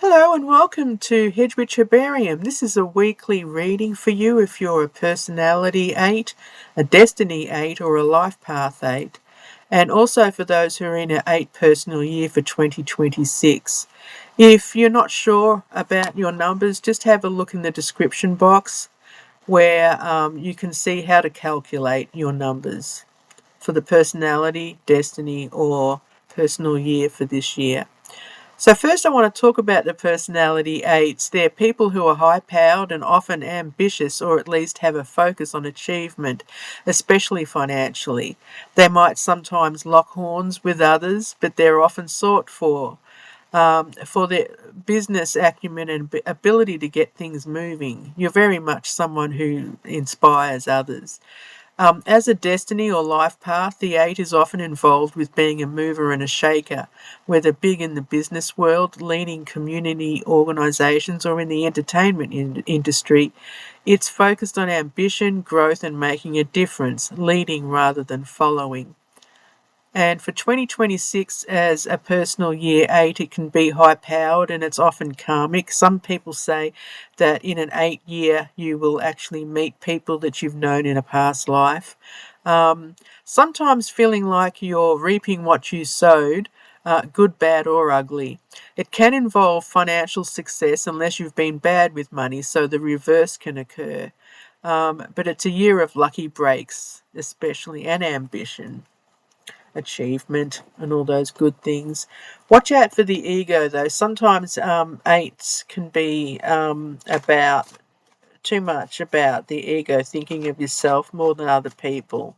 Hello and welcome to Hedwig Herbarium. This is a weekly reading for you if you're a personality 8, a destiny 8 or a life path 8, and also for those who are in an 8 personal year for 2026. If you're not sure about your numbers, just have a look in the description box where you can see how to calculate your numbers for the personality, destiny or personal year for this year. So first I want to talk about the personality 8s. They're people who are high-powered and often ambitious, or at least have a focus on achievement, especially financially. They might sometimes lock horns with others, but they're often sought for their business acumen and ability to get things moving. You're very much someone who inspires others. As a destiny or life path, the 8 is often involved with being a mover and a shaker, whether big in the business world, leading community organisations, or in the entertainment industry. It's focused on ambition, growth, and making a difference, leading rather than following. And for 2026, as a personal year 8, it can be high powered and it's often karmic. Some people say that in an 8 year, you will actually meet people that you've known in a past life. Sometimes feeling like you're reaping what you sowed, good, bad, or ugly. It can involve financial success unless you've been bad with money, so the reverse can occur. But it's a year of lucky breaks, especially, and ambition, achievement, and all those good things. Watch out for the ego, though. Sometimes 8s can be about too much about the ego, thinking of yourself more than other people.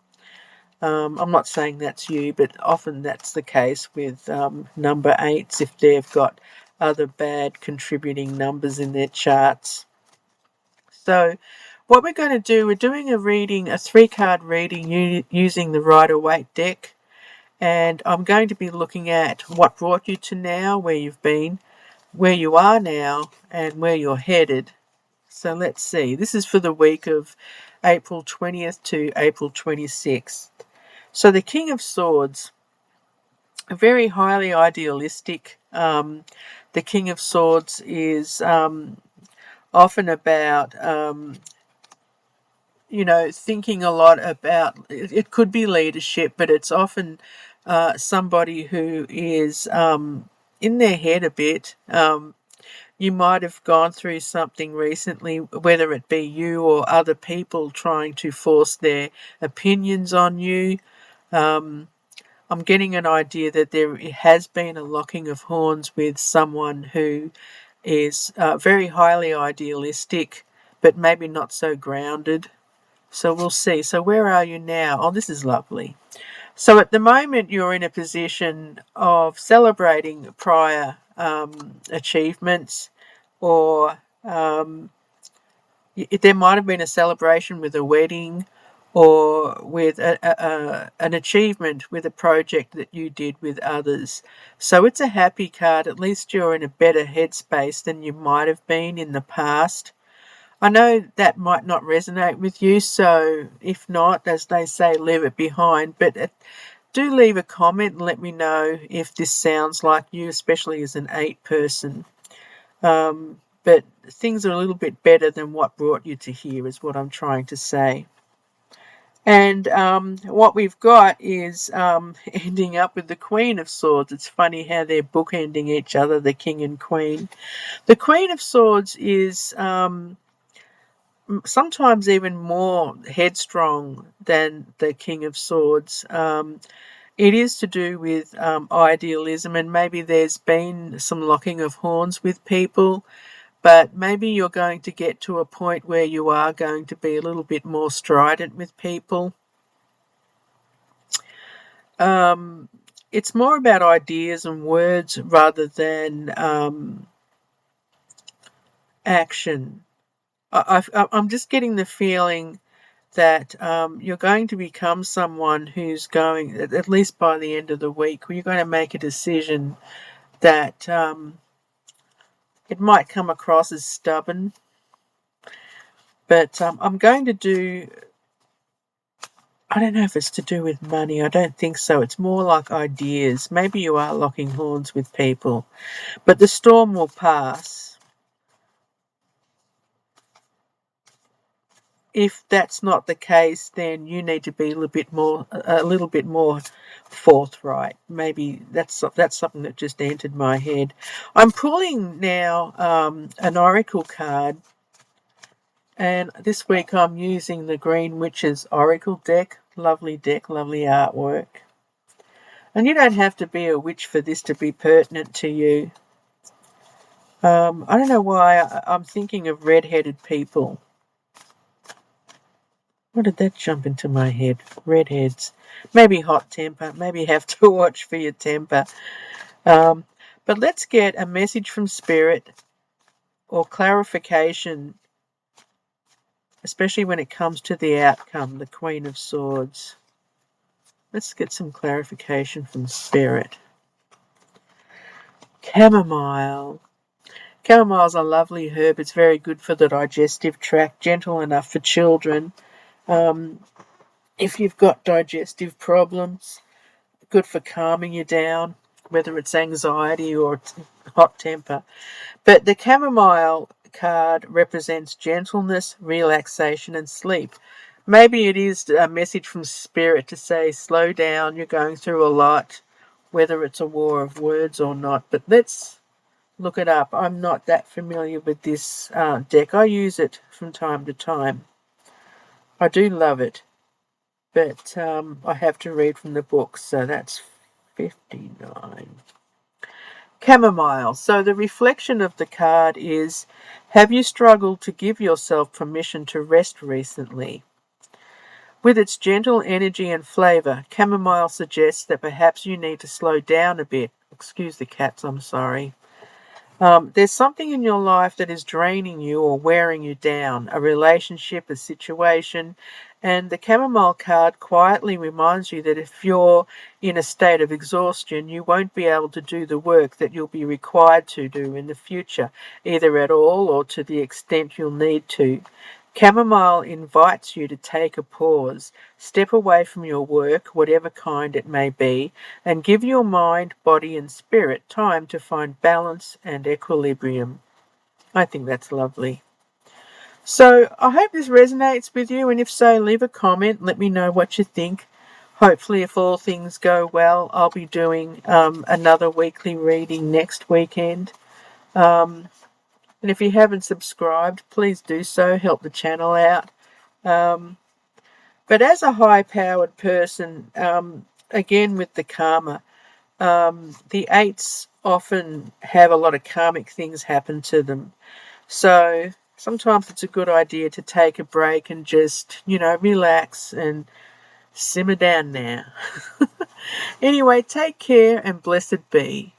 I'm not saying that's you, but often that's the case with number 8s if they've got other bad contributing numbers in their charts. So what we're going to do, we're doing a reading, a 3-card reading using the Rider-Waite deck. And I'm going to be looking at what brought you to now, where you've been, where you are now, and where you're headed. So let's see. This is for the week of April 20th to April 26th. So the King of Swords, very highly idealistic. The King of Swords is often about thinking a lot about, it could be leadership, but it's often somebody who is in their head a bit. You might have gone through something recently, whether it be you or other people trying to force their opinions on you. I'm getting an idea that there has been a locking of horns with someone who is very highly idealistic, but maybe not so grounded. So we'll see. So where are you now? Oh, this is lovely. So at the moment, you're in a position of celebrating prior achievements, or there might have been a celebration with a wedding, or with an achievement with a project that you did with others. So it's a happy card. At least you're in a better headspace than you might have been in the past. I know that might not resonate with you, so if not, as they say, leave it behind. But do leave a comment and let me know if this sounds like you, especially as an 8 person. But things are a little bit better than what brought you to here, is what I'm trying to say. And what we've got is ending up with the Queen of Swords. It's funny how they're bookending each other, the King and Queen. The Queen of Swords is sometimes even more headstrong than the King of Swords. It is to do with idealism, and maybe there's been some locking of horns with people, but maybe you're going to get to a point where you are going to be a little bit more strident with people. It's more about ideas and words rather than action. I'm just getting the feeling that you're going to become someone who's going, at least by the end of the week, where you're going to make a decision that it might come across as stubborn. But I'm going to do I don't know if it's to do with money. I don't think so. It's more like ideas. Maybe you are locking horns with people. But the storm will pass. If that's not the case, then you need to be a little bit more forthright. Maybe that's something that just entered my head. I'm pulling now an oracle card, and this week I'm using the Green Witch's Oracle deck. Lovely deck, lovely artwork. And you don't have to be a witch for this to be pertinent to you. I don't know why I'm thinking of red-headed people. What did that jump into my head? Redheads. Maybe hot temper. Maybe you have to watch for your temper. But let's get a message from Spirit or clarification, especially when it comes to the outcome, the Queen of Swords. Let's get some clarification from Spirit. Chamomile. Chamomile's a lovely herb. It's very good for the digestive tract, gentle enough for children. If you've got digestive problems, good for calming you down, whether it's anxiety or hot temper. But the chamomile card represents gentleness, relaxation, and sleep. Maybe it is a message from Spirit to say, slow down, you're going through a lot, whether it's a war of words or not. But let's look it up. I'm not that familiar with this deck. I use it from time to time. I do love it. But I have to read from the book, so that's 59. Chamomile. So the reflection of the card is, have you struggled to give yourself permission to rest recently? With its gentle energy and flavour, chamomile suggests that perhaps you need to slow down a bit. Excuse the cats, I'm sorry. There's something in your life that is draining you or wearing you down, a relationship, a situation, and the chamomile card quietly reminds you that if you're in a state of exhaustion, you won't be able to do the work that you'll be required to do in the future, either at all or to the extent you'll need to. Chamomile invites you to take a pause, step away from your work, whatever kind it may be, and give your mind, body, and spirit time to find balance and equilibrium. I think that's lovely. So I hope this resonates with you, and if so, leave a comment. Let me know what you think. Hopefully, if all things go well, I'll be doing another weekly reading next weekend. And if you haven't subscribed, please do so. Help the channel out. But as a high-powered person, again with the karma, the eights often have a lot of karmic things happen to them. So sometimes it's a good idea to take a break and just, relax and simmer down now. Anyway, take care and blessed be.